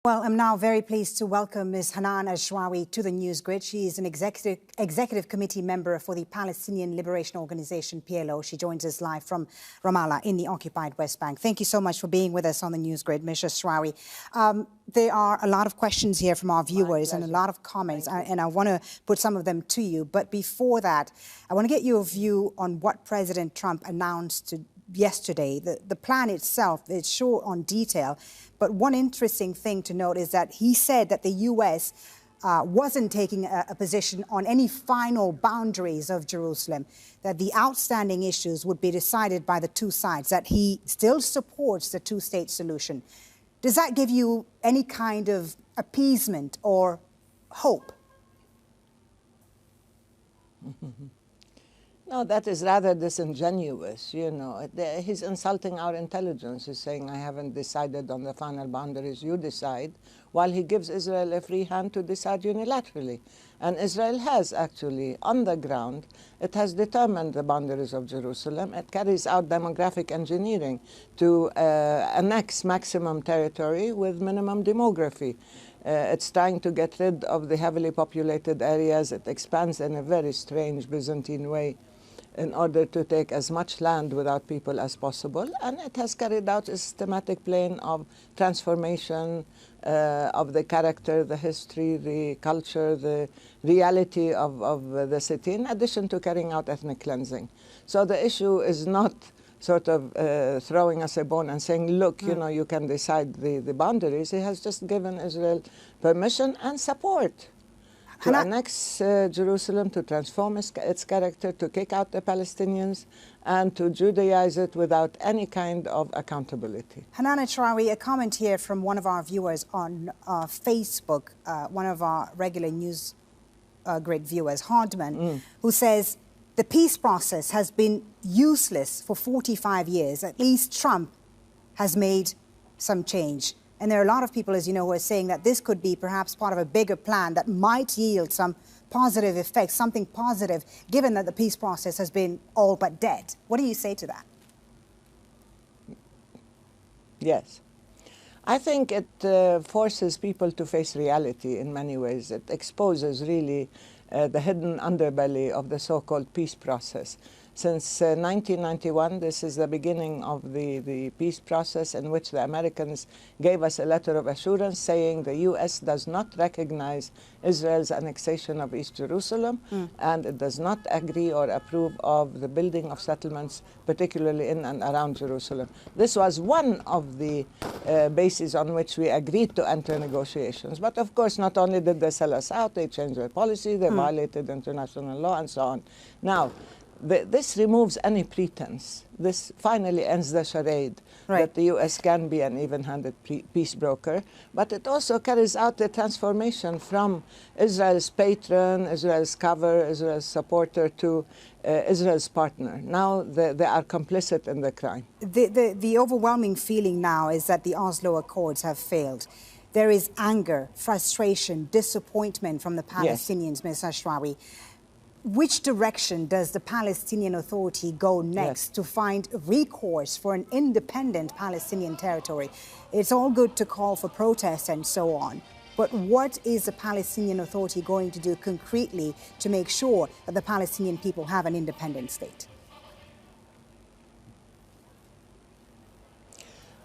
Well, I'm now very pleased to welcome Ms. Hanan Ashrawi to the News Grid. She is an executive committee member for the Palestinian Liberation Organization, PLO. She joins us live from Ramallah in the occupied West Bank. Thank you so much for being with us on the News Grid, Ms. Ashrawi. There are a lot of questions here from our viewers and a lot of comments, and I want to put some of them to you. But before that, I want to get your view on what President Trump announced yesterday. The plan itself is short on detail, but one interesting thing to note is that he said that the U.S. wasn't taking a position on any final boundaries of Jerusalem, that the outstanding issues would be decided by the two sides, that he still supports the two-state solution. Does that give you any kind of appeasement or hope? No, that is rather disingenuous, you know. He's insulting our intelligence. He's saying, I haven't decided on the final boundaries, you decide, while he gives Israel a free hand to decide unilaterally. And Israel has actually, on the ground, it has determined the boundaries of Jerusalem. It carries out demographic engineering to annex maximum territory with minimum demography. It's trying to get rid of the heavily populated areas. It expands in a very strange Byzantine way in order to take as much land without people as possible. And it has carried out a systematic plan of transformation of the character, the history, the culture, the reality of the city, in addition to carrying out ethnic cleansing. So the issue is not sort of throwing us a bone and saying, look, you know, you can decide the boundaries. He has just given Israel permission and support to annex Jerusalem, to transform its character, to kick out the Palestinians, and to Judaize it without any kind of accountability. Hanan Ashrawi, a comment here from one of our viewers on Facebook, one of our regular News Grid viewers, Hardman, who says, the peace process has been useless for 45 years. At least Trump has made some change. And there are a lot of people, as you know, who are saying that this could be perhaps part of a bigger plan that might yield some positive effects, something positive, given that the peace process has been all but dead. What do you say to that? Yes. I think it forces people to face reality in many ways. It exposes really the hidden underbelly of the so-called peace process. Since 1991, this is the beginning of the peace process in which the Americans gave us a letter of assurance saying the U.S. does not recognize Israel's annexation of East Jerusalem, and it does not agree or approve of the building of settlements, particularly in and around Jerusalem. This was one of the bases on which we agreed to enter negotiations. But of course, not only did they sell us out, they changed their policy, they violated international law, and so on. Now, this removes any pretense. This finally ends the charade that the U.S. can be an even-handed peace broker. But it also carries out the transformation from Israel's patron, Israel's cover, Israel's supporter to Israel's partner. Now they are complicit in the crime. The overwhelming feeling now is that the Oslo Accords have failed. There is anger, frustration, disappointment from the Palestinians, Ms. Ashrawi. Which direction does the Palestinian Authority go next to find recourse for an independent Palestinian territory? It's all good to call for protests and so on, but what is the Palestinian Authority going to do concretely to make sure that the Palestinian people have an independent state?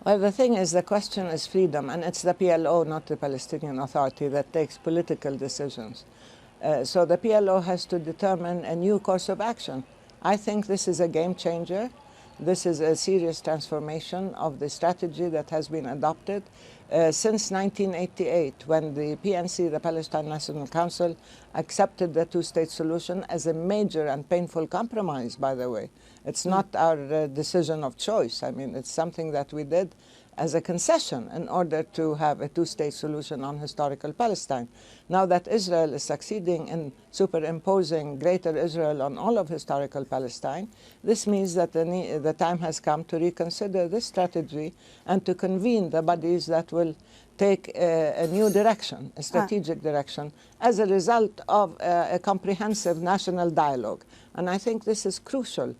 Well, the thing is, the question is freedom, and it's the PLO, not the Palestinian Authority, that takes political decisions. So the PLO has to determine a new course of action. I think this is a game changer. This is a serious transformation of the strategy that has been adopted since 1988, when the PNC, the Palestine National Council, accepted the two-state solution as a major and painful compromise, by the way. It's not our decision of choice. I mean, it's something that we did as a concession in order to have a two-state solution on historical Palestine. Now that Israel is succeeding in superimposing Greater Israel on all of historical Palestine, this means that the time has come to reconsider this strategy and to convene the bodies that will take a new direction, a strategic direction, as a result of a comprehensive national dialogue. And I think this is crucial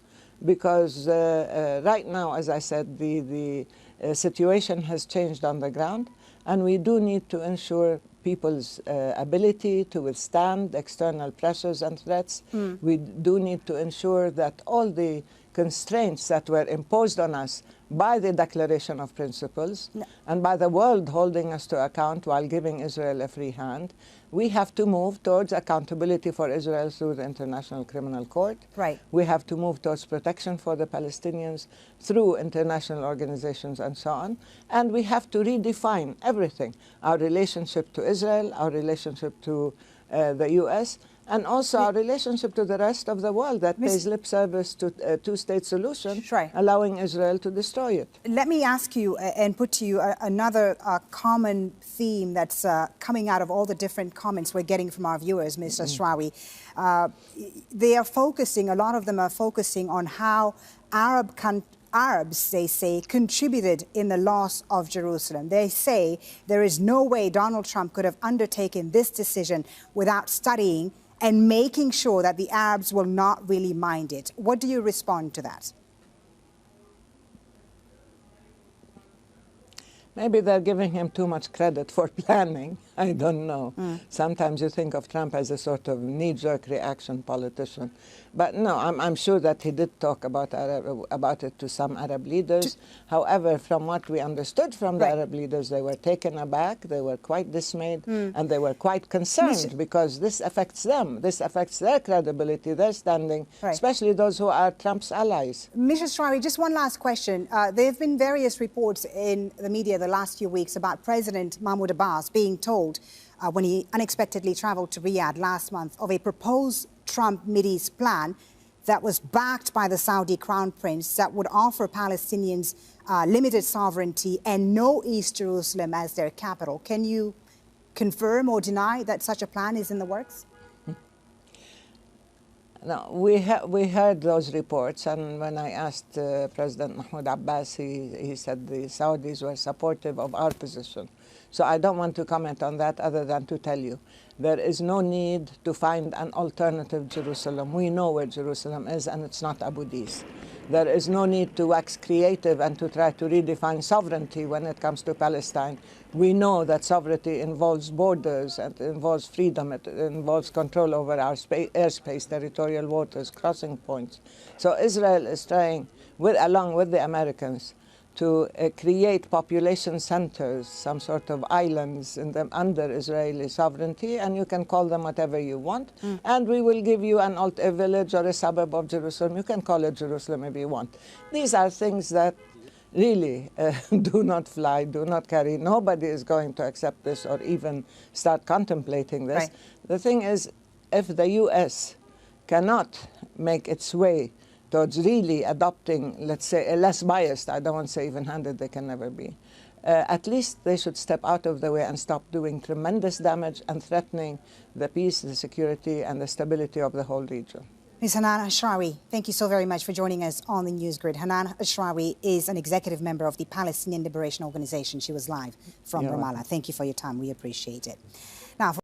because right now, as I said, the situation has changed on the ground. and we do need to ensure people's ability to withstand external pressures and threats. We do need to ensure that all the constraints that were imposed on us by the Declaration of Principles and by the world holding us to account while giving Israel a free hand, we have to move towards accountability for Israel through the International Criminal Court. Right. We have to move towards protection for the Palestinians through international organizations and so on. And we have to redefine everything, our relationship to Israel, our relationship to the U.S., and also our relationship to the rest of the world that pays lip service to a two-state solution, allowing Israel to destroy it. Let me ask you and put to you another common theme that's coming out of all the different comments we're getting from our viewers, Ms. Ashrawi. They are focusing, a lot of them are focusing on how Arabs, they say, contributed in the loss of Jerusalem. They say there is no way Donald Trump could have undertaken this decision without studying and making sure that the Arabs will not really mind it. What do you respond to that? Maybe they're giving him too much credit for planning. I don't know. Sometimes you think of Trump as a sort of knee-jerk reaction politician. But no, I'm sure that he did talk about it to some Arab leaders. However, from what we understood from the Arab leaders, they were taken aback, they were quite dismayed, and they were quite concerned because this affects them. This affects their credibility, their standing, especially those who are Trump's allies. Ms. Ashrawi, just one last question. There have been various reports in the media the last few weeks about President Mahmoud Abbas being told when he unexpectedly traveled to Riyadh last month of a proposed Trump Mideast plan that was backed by the Saudi Crown Prince that would offer Palestinians limited sovereignty and no East Jerusalem as their capital. Can you confirm or deny that such a plan is in the works? No, we heard those reports, and when I asked President Mahmoud Abbas, he said the Saudis were supportive of our position. So I don't want to comment on that other than to tell you there is no need to find an alternative Jerusalem. We know where Jerusalem is, and it's not Abu Dis. There is no need to wax creative and to try to redefine sovereignty when it comes to Palestine. We know that sovereignty involves borders, and it involves freedom, it involves control over our airspace, territorial waters, crossing points. So Israel is trying, along with the Americans, to create population centers, some sort of islands in them under Israeli sovereignty, and you can call them whatever you want. And we will give you a village or a suburb of Jerusalem. You can call it Jerusalem if you want. These are things that really do not fly, do not carry. Nobody is going to accept this or even start contemplating this. The thing is, if the U.S. cannot make its way towards really adopting, let's say, a less biased, I don't want to say even-handed, they can never be, at least they should step out of the way and stop doing tremendous damage and threatening the peace, the security, and the stability of the whole region. Ms. Hanan Ashrawi, thank you so very much for joining us on the News Grid. Hanan Ashrawi is an executive member of the Palestinian Liberation Organization. She was live from Ramallah. Thank you for your time. We appreciate it. Now,